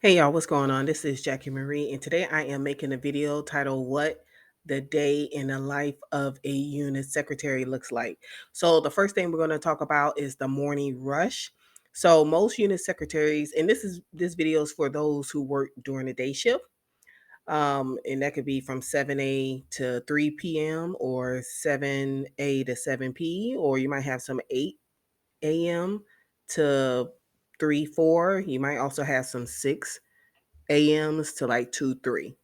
Hey y'all, what's going on? This is Jackie Marie, and today I am making a video titled What the Day in the Life of a Unit Secretary Looks Like. So, the first thing we're going to talk about is the morning rush. So, most unit secretaries, and this video is for those who work during the day shift. And that could be from 7 a to 3 p.m. or 7 a to 7 p, or you might have some 8 a.m. to 3 4. You might also have some 6 a.m.s to like 2 3.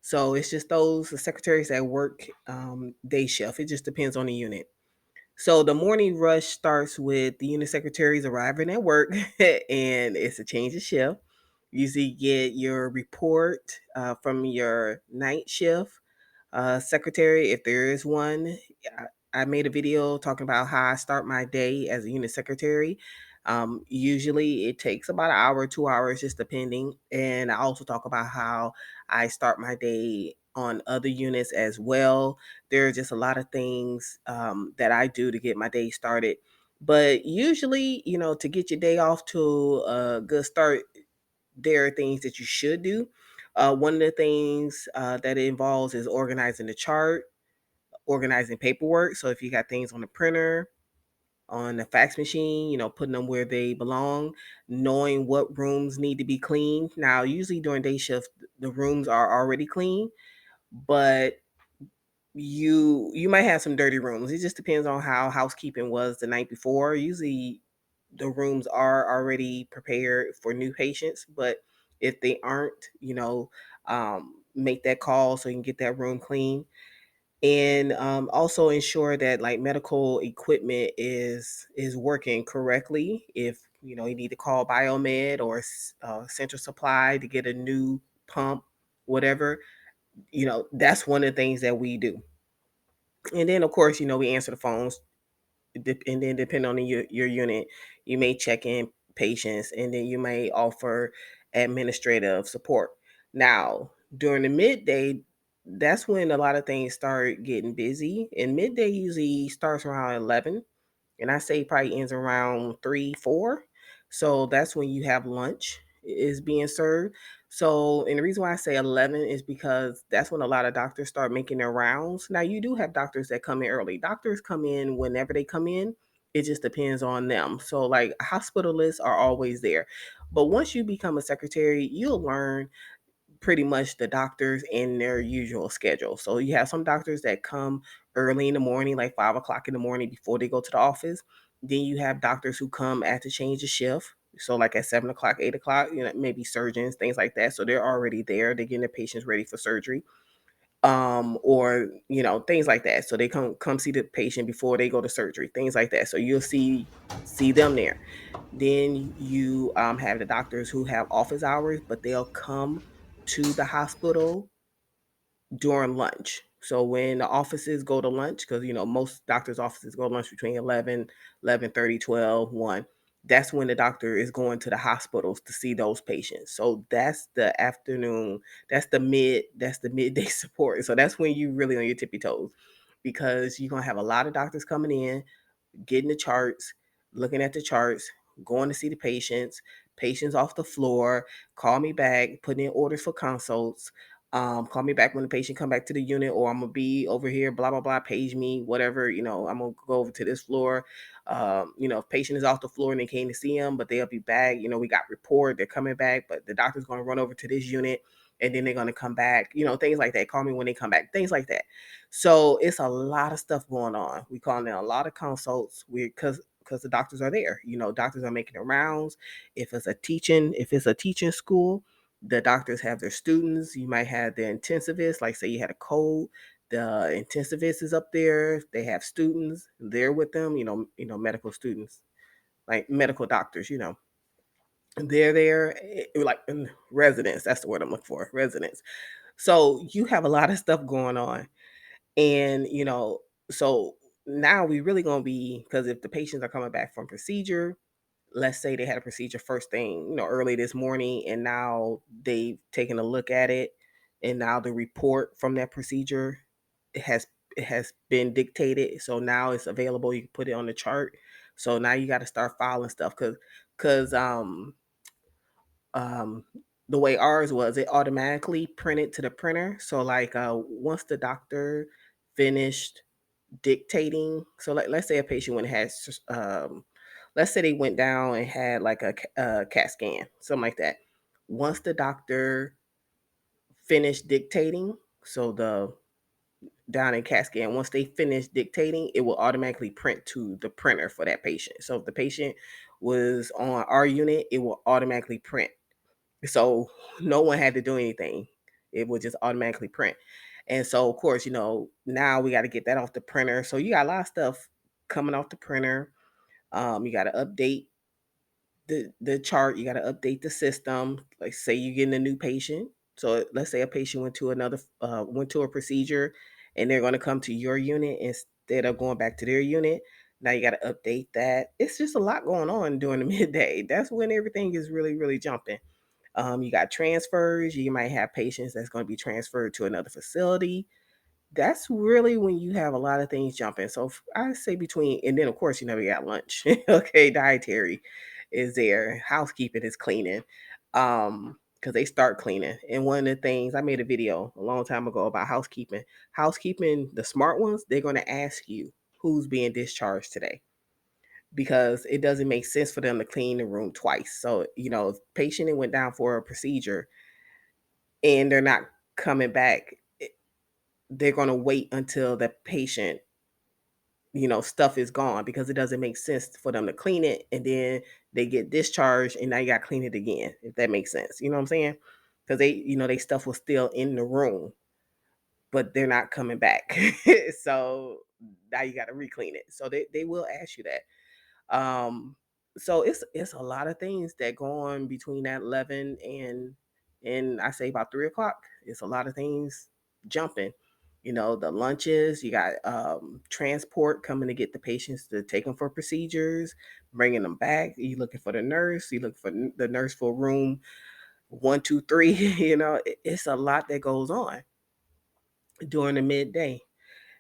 So it's just those the secretaries that work day shift. It just depends on the unit. So the morning rush starts with the unit secretaries arriving at work, and it's a change of shift. Usually get your report from your night shift secretary, if there is one. I made a video talking about how I start my day as a unit secretary. Usually it takes about an hour, 2 hours, just depending. And I also talk about how I start my day on other units as well. There are just a lot of things that I do to get my day started. But usually, to get your day off to a good start, there are things that you should do. One of the things that it involves is organizing the chart, organizing paperwork. So if you got things on the printer, on the fax machine, putting them where they belong, knowing what rooms need to be cleaned. Now, usually during day shift, the rooms are already clean, but you might have some dirty rooms. It just depends on how housekeeping was the night before. Usually the rooms are already prepared for new patients, but if they aren't, make that call so you can get that room clean. And also ensure that like medical equipment is working correctly. If you need to call biomed or central supply to get a new pump, whatever, that's one of the things that we do. And then, of course, we answer the phones. And then, depending on your unit, you may check in patients, and then you may offer administrative support. Now, during the midday, that's when a lot of things start getting busy. And midday usually starts around 11, and I say probably ends around 3 4. So that's when you have lunch is being served. So, and the reason why I say 11 is because that's when a lot of doctors start making their rounds. Now, you do have doctors that come in early. Doctors come in whenever they come in. It just depends on them. So, like, hospitalists are always there. But once you become a secretary, you'll learn pretty much the doctors in their usual schedule. So you have some doctors that come early in the morning, like 5 o'clock in the morning before they go to the office. Then you have doctors who come at the change of shift. So like at 7 o'clock, 8 o'clock, maybe surgeons, things like that. So they're already there. They're getting the patients ready for surgery. Or things like that. So they come see the patient before they go to surgery, things like that. So you'll see them there. Then you have the doctors who have office hours, but they'll come to the hospital during lunch. So when the offices go to lunch, because most doctors' offices go to lunch between 11, 11:30, 12, 1. That's when the doctor is going to the hospitals to see those patients. So that's the afternoon, that's the midday support. So that's when you really on your tippy toes, because you're gonna have a lot of doctors coming in, getting the charts, looking at the charts, going to see the patients off the floor, call me back, putting in orders for consults, call me back when the patient come back to the unit, or I'm gonna be over here, blah, blah, blah, page me, whatever, I'm gonna go over to this floor. If patient is off the floor and they came to see him, but they'll be back, we got report, they're coming back, but the doctor's gonna run over to this unit and then they're gonna come back, things like that. Call me when they come back, things like that. So it's a lot of stuff going on. We call in a lot of consults. We because the doctors are there. Doctors are making the rounds. If it's a teaching school, the doctors have their students. You might have the intensivist, like say you had a cold. The intensivist is up there. They have students there with them. Medical students, like medical doctors. They're there, like residents. That's the word I'm looking for. Residents. So you have a lot of stuff going on. And, so now we really gonna be, because if the patients are coming back from procedure, let's say they had a procedure first thing, early this morning, and now they've taken a look at it, and now the report from that procedure it has it has been dictated. So now it's available. You can put it on the chart. So now you got to start filing stuff because um The way ours was, it automatically printed to the printer. So like once the doctor finished dictating, so let's say a patient went and had let's say they went down and had like a CAT scan, something like that. Once the doctor finished dictating, so the down in CAT scan, once they finish dictating, it will automatically print to the printer for that patient. So if the patient was on our unit, it will automatically print. So no one had to do anything. It would just automatically print. And so of course, now we got to get that off the printer. So you got a lot of stuff coming off the printer. You got to update the chart, you got to update the system. Like say you're getting a new patient. So let's say a patient went to a procedure and they're going to come to your unit instead of going back to their unit. Now you got to update that. It's just a lot going on during the midday. That's when everything is really, really jumping. You got transfers. You might have patients that's going to be transferred to another facility. That's really when you have a lot of things jumping. So I say between, and then of course, we got lunch. Okay, dietary is there, housekeeping is cleaning, because they start cleaning. And one of the things I made a video a long time ago about housekeeping. Housekeeping, the smart ones, they're going to ask you who's being discharged today because it doesn't make sense for them to clean the room twice. So if patient went down for a procedure and they're not coming back, they're going to wait until the patient stuff is gone because it doesn't make sense for them to clean it and then they get discharged and now you got to clean it again, if that makes sense. You know what I'm saying? Because they stuff was still in the room, but they're not coming back. So now you got to re-clean it. So they will ask you that. So it's a lot of things that go on between that 11 and I say about 3 o'clock. It's a lot of things jumping. The lunches, you got transport coming to get the patients to take them for procedures, bringing them back. You looking for the nurse, you look for the nurse for room 1, 2, 3. It's a lot that goes on during the midday.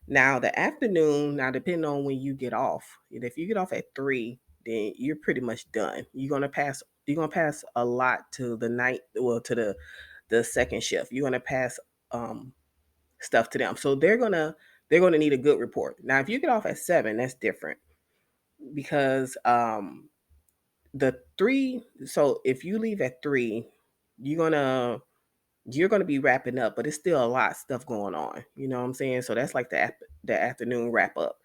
Now the afternoon, now depending on when you get off, and if you get off at 3, then you're pretty much done. You're gonna pass a lot to the night, well, to the second shift. You're gonna pass um stuff to them. So they're gonna need a good report. Now if you get off at 7, that's different because the 3, so if you leave at 3, you're gonna you're gonna be wrapping up, but it's still a lot of stuff going on. You know what I'm saying? So that's like the afternoon wrap up.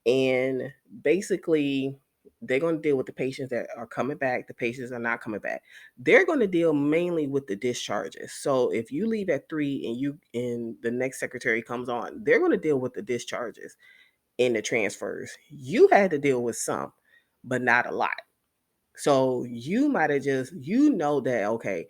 And basically, they're going to deal with the patients that are coming back, the patients that are not coming back. They're going to deal mainly with the discharges. So if you leave at 3 and the next secretary comes on, they're going to deal with the discharges and the transfers. You had to deal with some, but not a lot. So you might have just that, okay,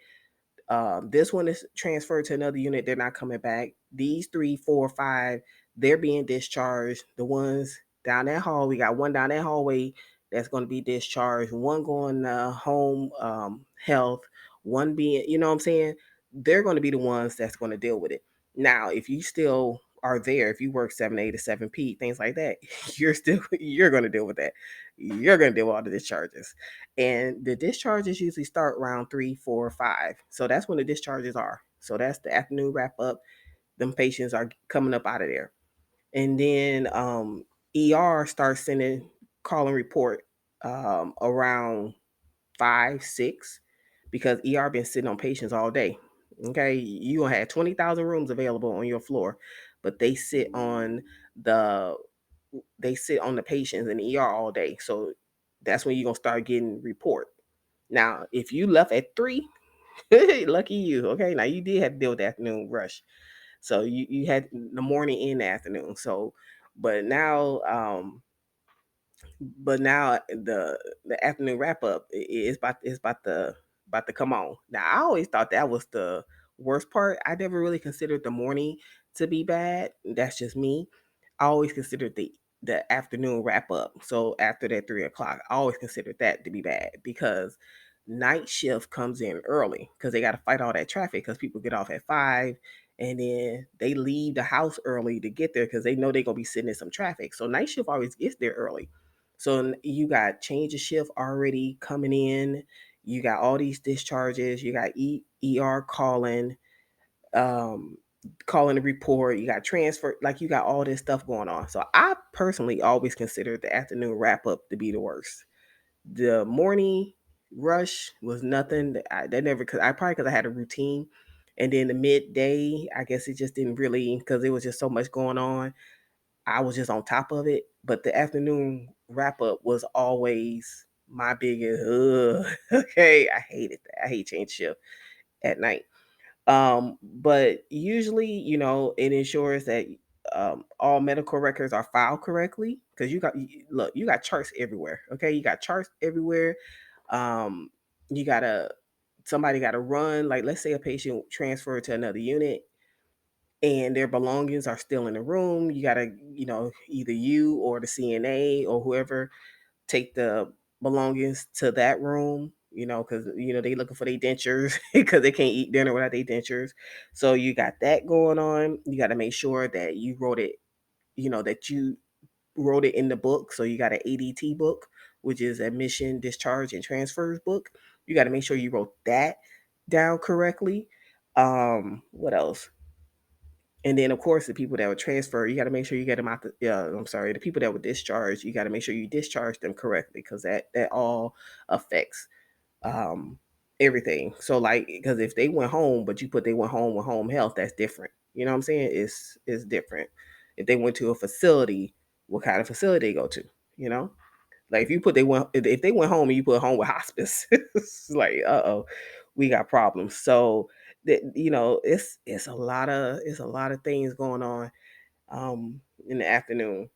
this one is transferred to another unit. They're not coming back. These 3, 4, 5, they're being discharged. The ones down that hall, we got one down that hallway that's going to be discharged. One going home health. One being, you know what I'm saying? They're going to be the ones that's going to deal with it. Now, if you still are there, if you work 7A to 7P, things like that, you're going to deal with that. You're going to deal with all the discharges. And the discharges usually start around 3, 4, 5. So that's when the discharges are. So that's the afternoon wrap up. Them patients are coming up out of there. And then ER starts sending call and report around 5, 6, because ER been sitting on patients all day. Okay, you gonna have 20,000 rooms available on your floor, but the they sit on the patients in the ER all day. So that's when you're gonna start getting report. Now, if you left at 3, lucky you. Okay, now you did have to deal with the afternoon rush. So you had the morning and the afternoon. So, but now the afternoon wrap up is about to come on. Now I always thought that was the worst part. I never really considered the morning to be bad. That's just me. I always considered the afternoon wrap up. So after that 3 o'clock, I always considered that to be bad because night shift comes in early because they got to fight all that traffic because people get off at 5 and then they leave the house early to get there because they know they're gonna be sitting in some traffic. So night shift always gets there early. So you got change of shift already coming in. You got all these discharges, you got ER um, calling a report, you got transfer, like you got all this stuff going on. So I personally always consider the afternoon wrap up to be the worst. The morning rush was nothing. That never, cause I probably because I had a routine, and then the midday, I guess it just didn't really because it was just so much going on. I was just on top of it. But the afternoon wrap up was always my biggest. Okay, I hated that. I hate change shift at night. But usually, it ensures that all medical records are filed correctly because look, you got charts everywhere. Okay, you got charts everywhere. Um, you gotta somebody gotta run. Like, let's say a patient transferred to another unit and their belongings are still in the room. You gotta, either you or the CNA or whoever take the belongings to that room, because they looking for their dentures because they can't eat dinner without their dentures. So you got that going on. You got to make sure that you wrote it in the book. So you got an ADT book, which is admission, discharge, and transfers book. You got to make sure you wrote that down correctly. What else? And then, of course, the people that would transfer, you got to make sure you get them out. I'm sorry, the people that would discharge, you got to make sure you discharge them correctly because that all affects um, everything. So, like, because if they went home, but you put they went home with home health, that's different. You know what I'm saying? It's different. If they went to a facility, what kind of facility they go to? You know, like if you put they went if they went home and you put home with hospice, it's like we got problems. So that it's a lot of things going on in the afternoon.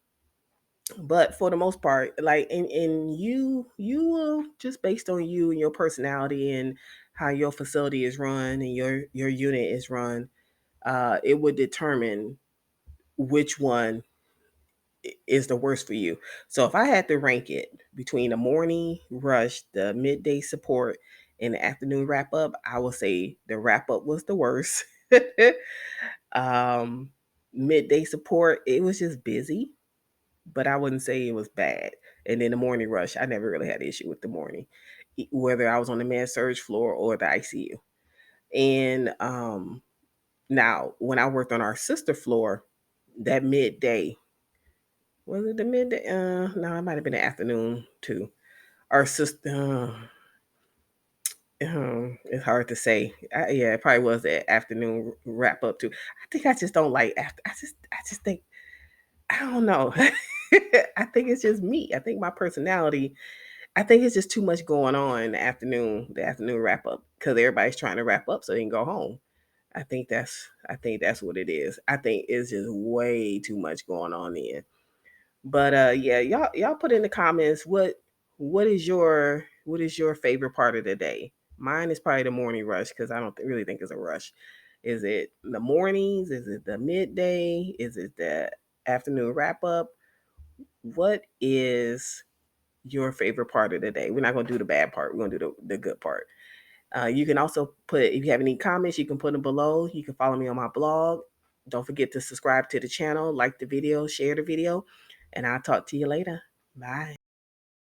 But for the most part, like and you will just based on you and your personality and how your facility is run and your unit is run, it would determine which one is the worst for you. So if I had to rank it between the morning rush, the midday support, and the afternoon wrap up, I would say the wrap up was the worst. um, Midday support, it was just busy, but I wouldn't say it was bad. And then the morning rush, I never really had an issue with the morning, whether I was on the med surge floor or the ICU. And now when I worked on our sister floor, that midday, was it the midday? No, it might have been the afternoon too. Our sister, it's hard to say. Yeah, it probably was the afternoon wrap up too. I think I just don't like after. I just think I don't know. I think it's just me. I think my personality. I think it's just too much going on in the afternoon. The afternoon wrap up because everybody's trying to wrap up so they can go home. I think that's what it is. I think it's just way too much going on there. But yeah, y'all put in the comments what is your favorite part of the day? Mine is probably the morning rush because I don't really think it's a rush. Is it the mornings? Is it the midday? Is it the afternoon wrap up? What is your favorite part of the day? We're not gonna do the bad part. We're gonna do the good part. You can also put if you have any comments, you can put them below. You can follow me on my blog. Don't forget to subscribe to the channel, like the video, share the video, and I'll talk to you later. Bye.